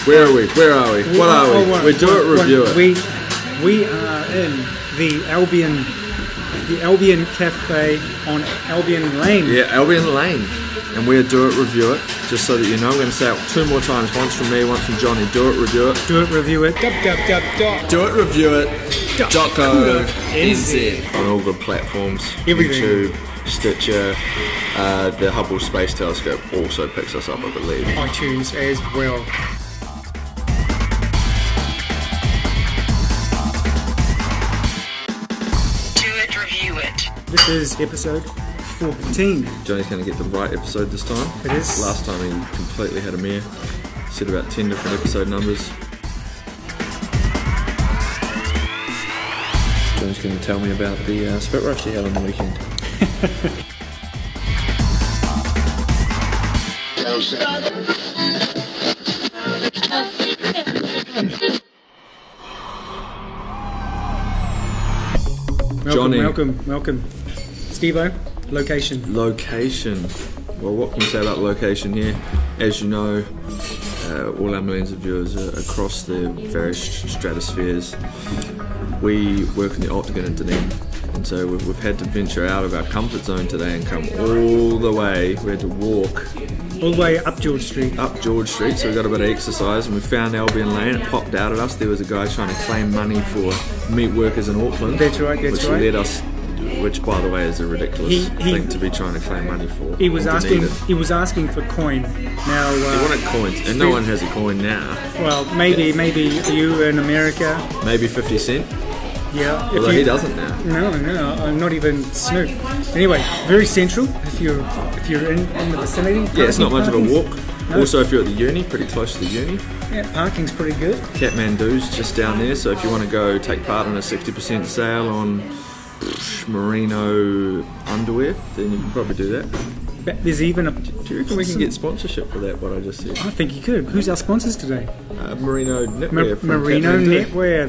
Where are we? Where are we? What are we? We do it, review it. We are in the Albion Cafe on Albion Lane. Yeah, Albion Lane. And we're do it, review it. Just so that you know, I'm going to say it 2 more times. Once from me, once from Johnny. Do it, review it. Do it, review it. Do it, review it. .co.nz. On all good platforms. Everything. YouTube, Stitcher, the Hubble Space Telescope also picks us up, I believe. iTunes as well. Do it, review it. This is episode 14. Johnny's going to get the right episode this time. It is. Last time he completely had a mare. Said about 10 different episode numbers. Johnny's going to tell me about the spit rush he had on the weekend. Johnny. Welcome. Steveo, location. Well, what can we say about location here? As you know, all our millions of viewers are across the various stratospheres. We work in the Octagon in Dunedin, and so we've had to venture out of our comfort zone today and come all the way. We had to walk All the way up George Street. so we got a bit of exercise, and we found Albion Lane. It popped out at us. There was a guy trying to claim money for meat workers in Auckland. That's right. Which, by the way, is a ridiculous thing to be trying to claim money for. He was asking for coin. Now He wanted coins, and no one has a coin now. Well, maybe you in America. Maybe 50 cent. Yeah. Although he doesn't now. No, not even Snoop. Anyway, very central. If you're in the vicinity. Yeah, it's not much of a walk. No. Also, if you're at the uni, pretty close to the uni. Yeah, parking's pretty good. Kathmandu's just down there, so if you want to go take part in a 60% sale on merino underwear, then you can probably do that. But there's even a. Do you reckon we can get sponsorship for that, what I just said? I think you could. Who's our sponsors today? Merino knitwear from Merino Kathmandu. knitwear.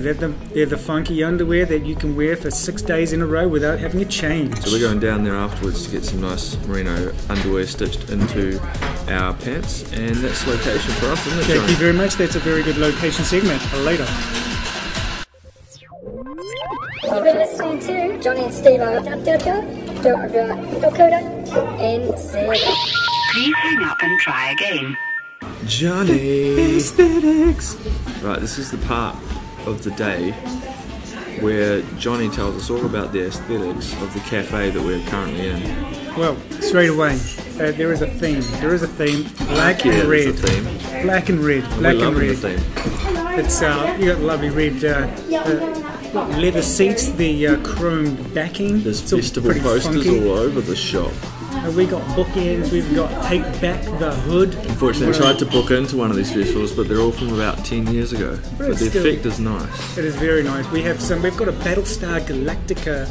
They're the funky underwear that you can wear for 6 days in a row without having to change. So we're going down there afterwards to get some nice merino underwear stitched into our pants, and that's location for us, isn't it, Thank Johnny? you very much. That's a very good location segment. Later. You've been listening to Johnny and Steveo. .co.nz. Please hang up and try again. Johnny! Aesthetics. Right, this is the part of the day where Johnny tells us all about the aesthetics of the cafe that we're currently in. Well, straight away, there is a theme. Black Yeah, and red. there's a theme. Black and red. We're Black and loving red. the theme. It's you got lovely red leather seats, the chrome backing. There's It's all festival pretty posters funky. all over the shop. We got bookends. We've got take back the hood. Unfortunately, I tried to book into one of these festivals, but they're all from about 10 years ago. But it's the still- effect is nice. It is very nice. We've got a Battlestar Galactica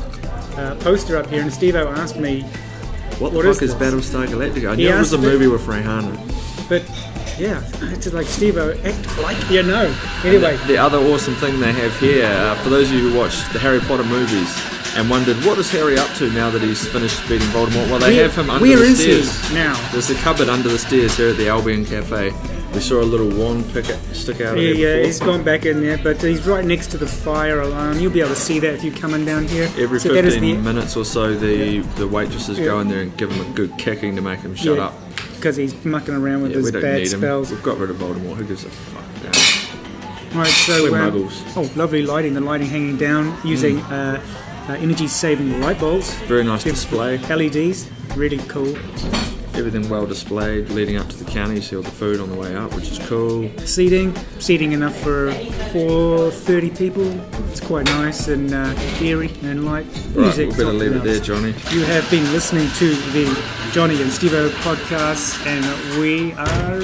poster up here, and Steveo asked me, What the What fuck is is this? Battlestar Galactica? I He knew it was a asked it- movie with Rihanna. but yeah, it's like Steveo act like you know. Anyway, The other awesome thing they have here, for those of you who watched the Harry Potter movies and wondered what is Harry up to now that he's finished beating Voldemort, well, they have him under where the is stairs. he now? There's a cupboard under the stairs here at the Albion Cafe. We saw a little wand stick out of there before. He's gone back in there, but he's right next to the fire alarm. You'll be able to see that if you're coming down here. Every So that is 15 minutes or so, the waitresses go in there and give him a good kicking to make him shut up. because he's mucking around with Yeah, we his don't bad need him. spells. We've got rid of Voldemort. Who gives a fuck now? Right, so We're muggles. oh, lovely lighting. The lighting hanging down using energy-saving light bulbs. Very nice display. LEDs, really cool. Everything well displayed leading up to the counter. You see all the food on the way up, which is cool. Seating enough for 30 people. It's quite nice and airy and light. Right, Music. we better leave it there, Johnny. You have been listening to the Johnny and Steveo podcast, and we are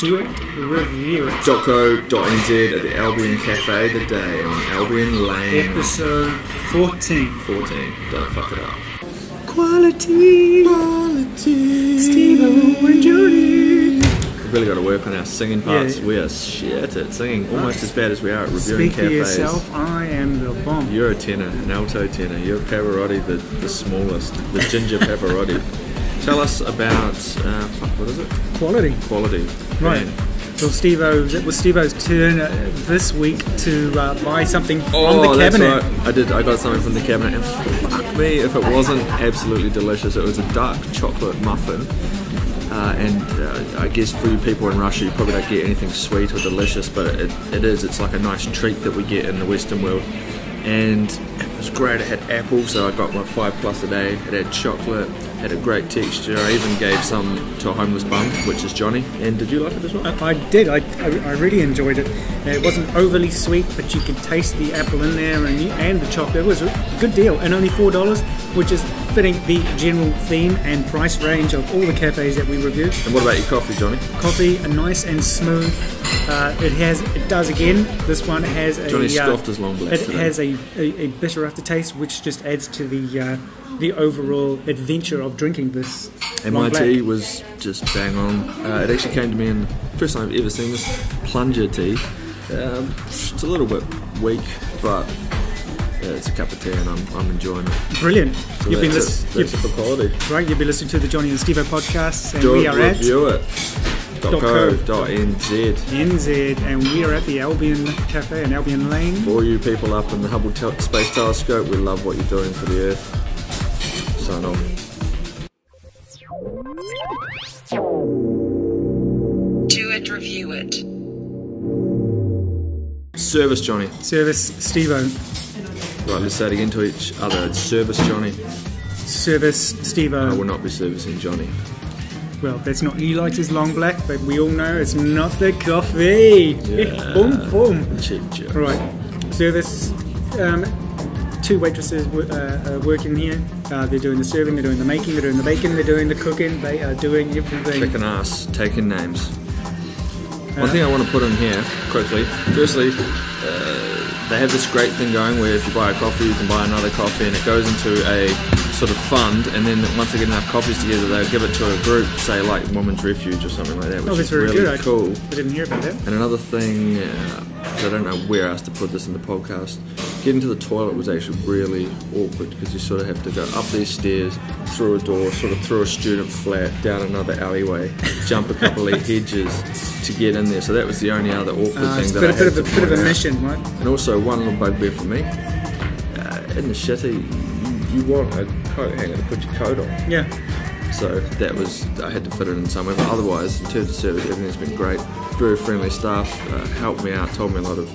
Do It, Review It. .co.nz at the Albion Cafe today on Albion Lane. Episode 14. 14. Don't fuck it up. Quality. Steveo and Johnny. We've really got to work on our singing parts. Yeah. We are shit at singing, almost as bad as we are at reviewing Speak for cafes. yourself. I am the bomb. You're a tenor, an alto tenor. You're Pavarotti, the smallest, the ginger Pavarotti. Tell us about, what is it? Quality. Quality. Right. Man, Well, it was Stevo's turn this week to buy something from the cabinet. That's right. I got something from the cabinet, and fuck me if it wasn't absolutely delicious. It was a dark chocolate muffin. I guess for you people in Russia, you probably don't get anything sweet or delicious, but it's like a nice treat that we get in the Western world. And it was great. It had apple, so I got my 5+ a day. It had chocolate, had a great texture. I even gave some to a homeless bum, which is Johnny. And did you like it as well? I did. I really enjoyed it. It wasn't overly sweet, but you could taste the apple in there and the chocolate. It was a good deal, and only $4, which is fitting the general theme and price range of all the cafes that we reviewed. And what about your coffee, Johnny? Coffee, nice and smooth. It does again. This one has a Johnny scoffed his long black. It has a bitter aftertaste, which just adds to the overall adventure of drinking this. And my tea was just bang on. It actually came to me in the first time I've ever seen this plunger tea. It's a little bit weak, but it's a cup of tea, and I'm enjoying it. Brilliant. So You've been listening for quality. Right, you've been listening to the Johnny and Steveo podcast, and we are at .co.nz, and we are at the Albion Cafe in Albion Lane. For you people up in the Hubble Space Telescope, we love what you're doing for the Earth. Sign off. Do it, review it. Service, Johnny. Service, Steveo. Right, let's say it again to each other. It's service, Johnny. Service, Steveo. I will not be servicing Johnny. Well, that's not. He likes his long black, but we all know it's not the coffee. Yeah. Boom, boom. Cheap joke. Right. Service. Two waitresses working here. They're doing the serving, they're doing the making, they're doing the baking, they're doing the cooking. They are doing everything. Kicking ass, taking names. One thing I want to put in here quickly. Firstly, they have this great thing going where if you buy a coffee, you can buy another coffee, and it goes into a sort of fund, and then once they get enough coffees together, they'll give it to a group, say like Women's Refuge or something like that, which is very really good. cool. I didn't hear about that. And another thing, I don't know where else to put this in the podcast, getting to the toilet was actually really awkward because you sort of have to go up these stairs, through a door, sort of through a student flat, down another alleyway, jump a couple of hedges to get in there. So that was the only other awkward thing that I had to point out. Bit of a mission, right? And also one little bugbear for me, in the shitty, you want a coat hanger to put your coat on. Yeah. So that was, I had to fit it in somewhere, but otherwise, in terms of service, everything's been great. Very friendly staff, helped me out, told me a lot of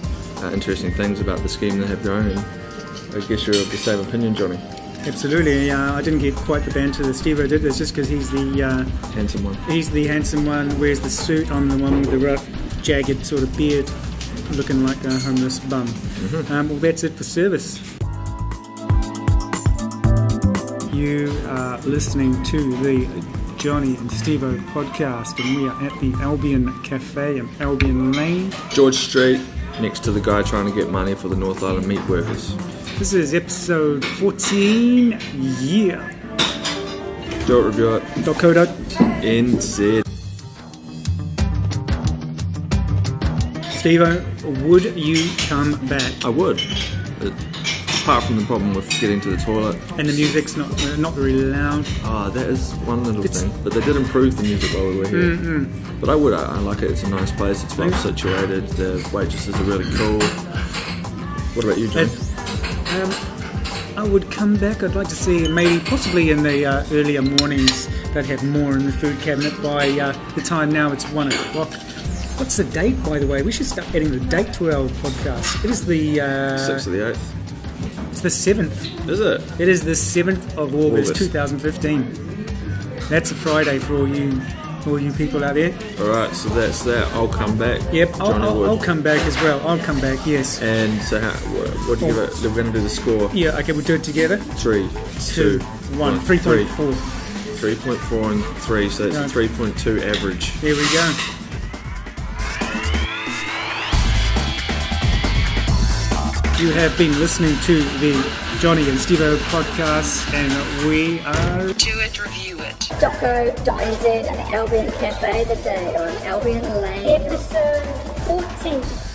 interesting things about the scheme they have going, and I guess you're of the same opinion, Johnny. Absolutely. I didn't get quite the banter that Steveo did. It's just because he's the handsome one. He's the handsome one, wears the suit. I'm the one with the rough, jagged sort of beard, looking like a homeless bum. Well, that's it for service. You are listening to the Johnny and Steveo podcast, and we are at the Albion Cafe in Albion Lane. George Street, next to the guy trying to get money for the North Island meat workers. This is episode 14, yeah. Do it, review it. .co.nz. Steveo, would you come back? I would. Apart from the problem with getting to the toilet. And the music's not very loud. Oh, that is one little thing. But they did improve the music while we were here. But I would. I like it. It's a nice place. It's well situated. The waitresses are really cool. What about you, John? I would come back. I'd like to see maybe possibly in the earlier mornings they'd have more in the food cabinet. By the time now it's 1 o'clock. What's the date, by the way? We should start adding the date to our podcast. It is the 6th of the 8th. It's the 7th. Is it? It is the 7th of August 2015. That's a Friday for all you people out there. Alright, so that's that. I'll come back. Yep, I'll come back as well. I'll come back, yes. And so what do you give it? We're going to do the score. Yeah, okay, we'll do it together. 3, 2, 1. 3.4. 3.4 and 3, so that's a 3.2 average. There we go. You have been listening to the Johnny and Steveo podcast, and we are... Do it, review it. .co.nz at Albion Cafe today on Albion Lane. Episode 14.